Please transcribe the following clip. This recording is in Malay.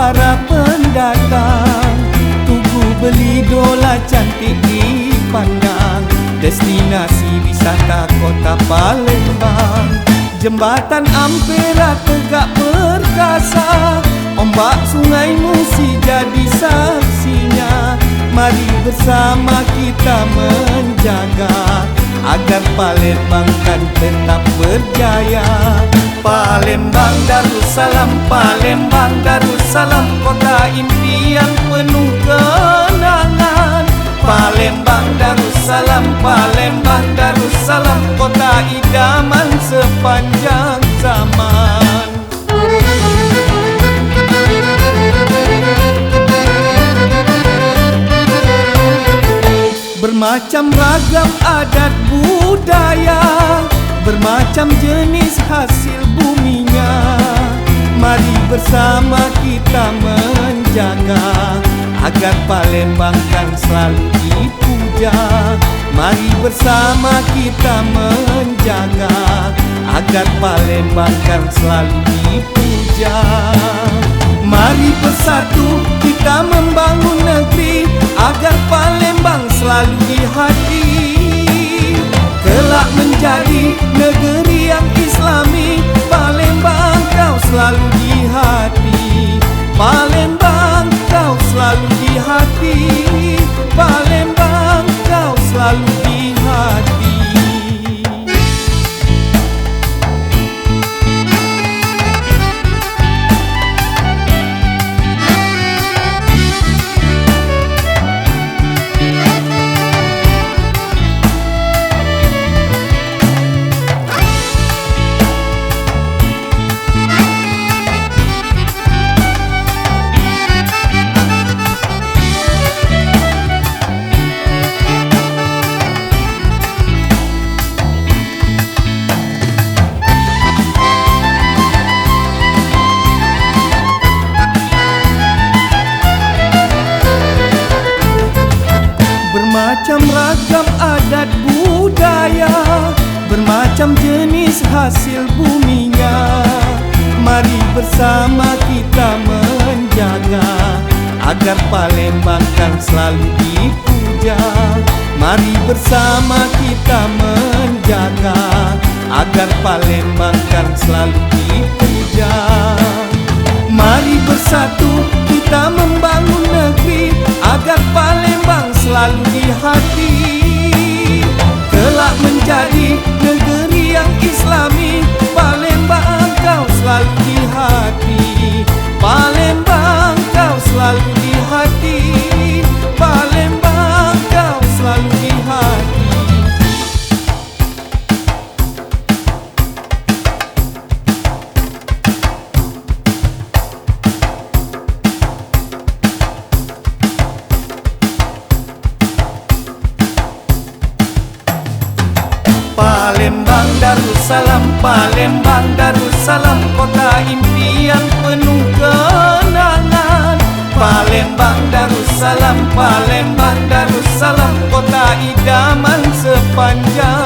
para pendatang. Tugu Belidola cantik dipandang, destinasi wisata kota Palembang. Jembatan Ampera tegak perkasa, ombak Sungai Musi jadi saksinya. Mari bersama kita menjaga agar Palembang kan tetap berjaya. Palembang Darussalam, Palembang Darussalam, kota impian penuh kenangan. Palembang Darussalam, Palembang Darussalam, kota idaman sepanjang zaman. Bermacam ragam adat budaya, bermacam jenis hasil buminya. Mari bersama kita menjaga agar Palembang kan selalu dipuja. Mari bersama kita menjaga agar Palembang kan selalu dipuja. Mari bersatu kita membangun negeri agar Palembang selalu di hati. Kelak menjadi negeri yang islami, Palembang kau selalu di hati. Palembang kau selalu di hati. Palembang kau selalu di hati. Bermacam ragam adat budaya, bermacam jenis hasil buminya. Mari bersama kita menjaga agar Palembang kan selalu dipuja. Mari bersama kita menjaga agar Palembang kan selalu dipuja. Mari bersatu kita membangun negeri agar Palembang selalu di hati. Kelak menjadi negeri yang islami, Palembang kau selalu di hati. Palembang kau selalu di hati. Palembang kau selalu di hati. Palembang Darussalam, Palembang Darussalam, kota impian penuh kenangan. Palembang Darussalam, Palembang Darussalam, kota idaman sepanjang